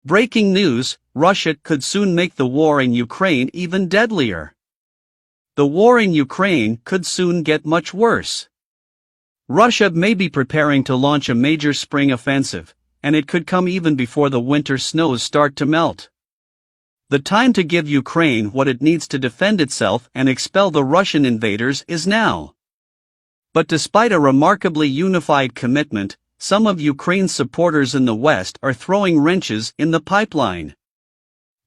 Breaking news: Russia could soon make the war in Ukraine even deadlier. The war in Ukraine could soon get much worse. Russia may be preparing to launch a major spring offensive, and it could come even before the winter snows start to melt. The time to give Ukraine what it needs to defend itself and expel the Russian invaders is now. But despite a remarkably unified commitment, some of Ukraine's supporters in the West are throwing wrenches in the pipeline.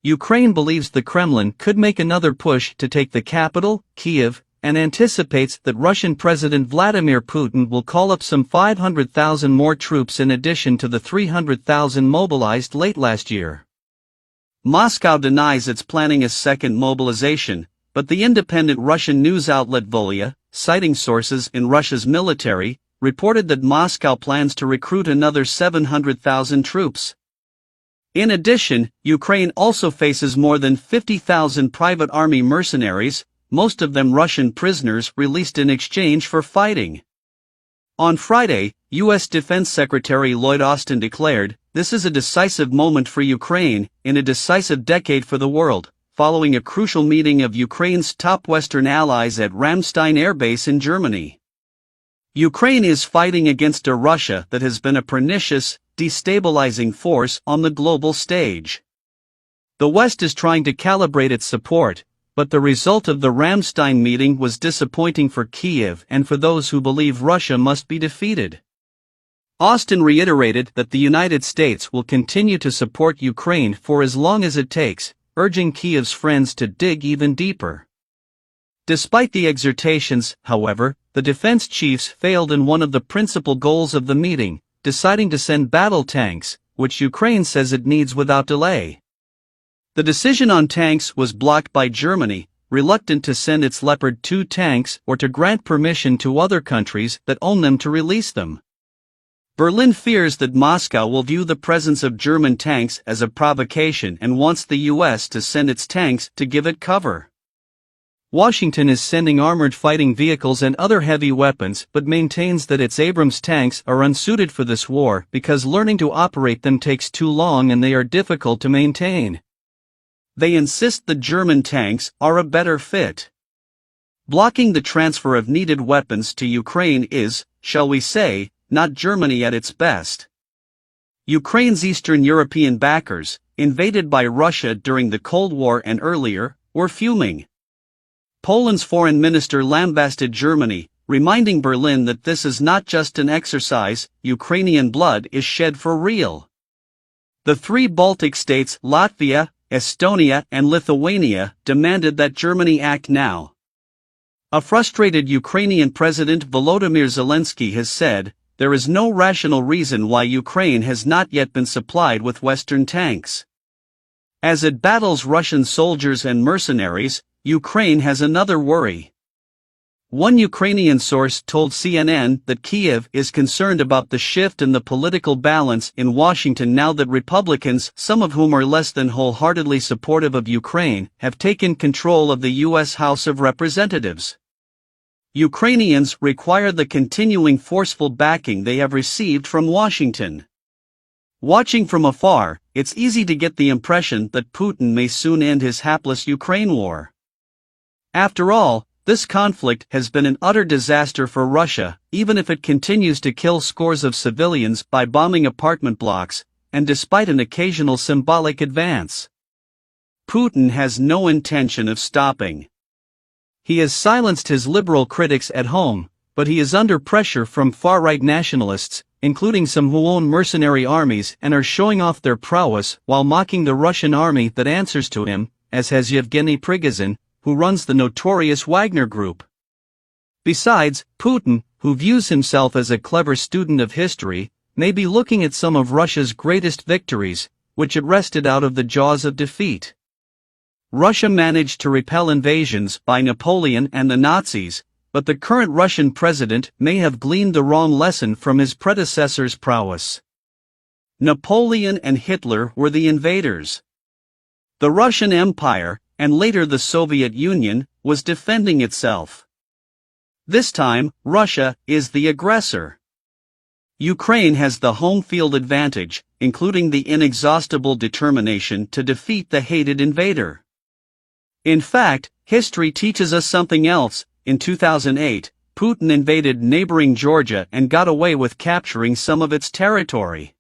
Ukraine believes the Kremlin could make another push to take the capital, Kyiv, and anticipates that Russian President Vladimir Putin will call up some 500,000 more troops in addition to the 300,000 mobilized late last year. Moscow denies it's planning a second mobilization, but the independent Russian news outlet Volia, citing sources in Russia's military, reported that Moscow plans to recruit another 700,000 troops. In addition, Ukraine also faces more than 50,000 private army mercenaries, most of them Russian prisoners released in exchange for fighting. On Friday, U.S. Defense Secretary Lloyd Austin declared, "This is a decisive moment for Ukraine, in a decisive decade for the world," following a crucial meeting of Ukraine's top Western allies at Ramstein Air Base in Germany. Ukraine is fighting against a Russia that has been a pernicious, destabilizing force on the global stage. The West is trying to calibrate its support, but the result of the Ramstein meeting was disappointing for Kyiv and for those who believe Russia must be defeated. Austin reiterated that the United States will continue to support Ukraine for as long as it takes, urging Kyiv's friends to dig even deeper. Despite the exhortations, however, the defense chiefs failed in one of the principal goals of the meeting, deciding to send battle tanks, which Ukraine says it needs without delay. The decision on tanks was blocked by Germany, reluctant to send its Leopard 2 tanks or to grant permission to other countries that own them to release them. Berlin fears that Moscow will view the presence of German tanks as a provocation and wants the U.S. to send its tanks to give it cover. Washington is sending armored fighting vehicles and other heavy weapons but maintains that its Abrams tanks are unsuited for this war because learning to operate them takes too long and they are difficult to maintain. They insist the German tanks are a better fit. Blocking the transfer of needed weapons to Ukraine is, shall we say, not Germany at its best. Ukraine's Eastern European backers, invaded by Russia during the Cold War and earlier, were fuming. Poland's foreign minister lambasted Germany, reminding Berlin that this is not just an exercise, Ukrainian blood is shed for real. The three Baltic states, Latvia, Estonia, and Lithuania, demanded that Germany act now. A frustrated Ukrainian President Volodymyr Zelensky has said, "There is no rational reason why Ukraine has not yet been supplied with Western tanks." As it battles Russian soldiers and mercenaries, Ukraine has another worry. One Ukrainian source told CNN that Kyiv is concerned about the shift in the political balance in Washington now that Republicans, some of whom are less than wholeheartedly supportive of Ukraine, have taken control of the U.S. House of Representatives. Ukrainians require the continuing forceful backing they have received from Washington. Watching from afar, it's easy to get the impression that Putin may soon end his hapless Ukraine war. After all, this conflict has been an utter disaster for Russia, even if it continues to kill scores of civilians by bombing apartment blocks, and despite an occasional symbolic advance. Putin has no intention of stopping. He has silenced his liberal critics at home, but he is under pressure from far-right nationalists, including some who own mercenary armies and are showing off their prowess while mocking the Russian army that answers to him, as has Yevgeny Prigozhin, who runs the notorious Wagner Group. Besides, Putin, who views himself as a clever student of history, may be looking at some of Russia's greatest victories, which it wrested out of the jaws of defeat. Russia managed to repel invasions by Napoleon and the Nazis, but the current Russian president may have gleaned the wrong lesson from his predecessor's prowess. Napoleon and Hitler were the invaders. The Russian Empire, and later the Soviet Union, was defending itself. This time, Russia is the aggressor. Ukraine has the home field advantage, including the inexhaustible determination to defeat the hated invader. In fact, history teaches us something else. In 2008, Putin invaded neighboring Georgia and got away with capturing some of its territory.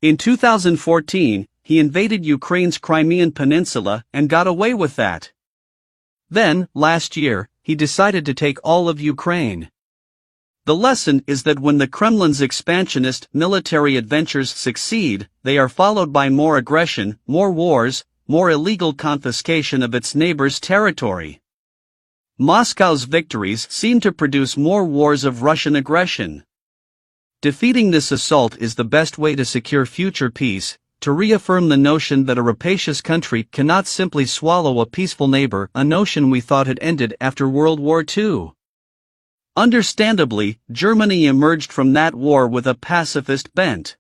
In 2014, he invaded Ukraine's Crimean Peninsula and got away with that. Then, last year, he decided to take all of Ukraine. The lesson is that when the Kremlin's expansionist military adventures succeed, they are followed by more aggression, more wars, more illegal confiscation of its neighbors' territory. Moscow's victories seem to produce more wars of Russian aggression. Defeating this assault is the best way to secure future peace, to reaffirm the notion that a rapacious country cannot simply swallow a peaceful neighbor, a notion we thought had ended after World War II. Understandably, Germany emerged from that war with a pacifist bent.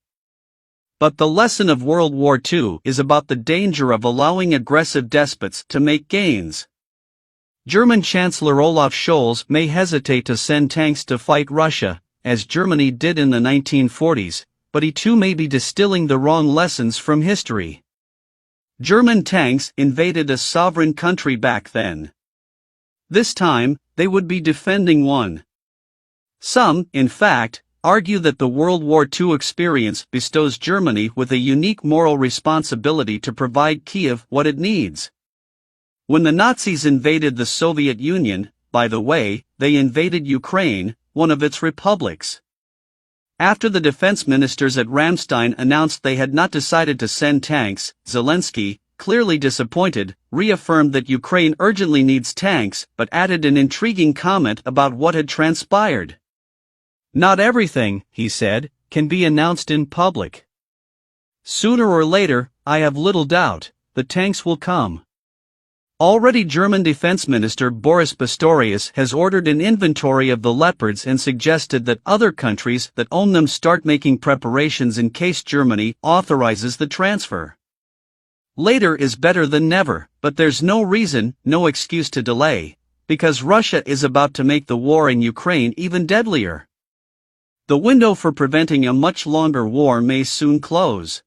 But the lesson of World War II is about the danger of allowing aggressive despots to make gains. German Chancellor Olaf Scholz may hesitate to send tanks to fight Russia, as Germany did in the 1940s, but he too may be distilling the wrong lessons from history. German tanks invaded a sovereign country back then. This time, they would be defending one. Some, in fact, argue that the World War II experience bestows Germany with a unique moral responsibility to provide Kiev what it needs. When the Nazis invaded the Soviet Union, by the way, they invaded Ukraine, one of its republics. After the defense ministers at Ramstein announced they had not decided to send tanks, Zelensky, clearly disappointed, reaffirmed that Ukraine urgently needs tanks, but added an intriguing comment about what had transpired. "Not everything," he said, "can be announced in public. Sooner or later, I have little doubt, the tanks will come." Already German Defense Minister Boris Pistorius has ordered an inventory of the Leopards and suggested that other countries that own them start making preparations in case Germany authorizes the transfer. Later is better than never, but there's no reason, no excuse to delay, because Russia is about to make the war in Ukraine even deadlier. The window for preventing a much longer war may soon close.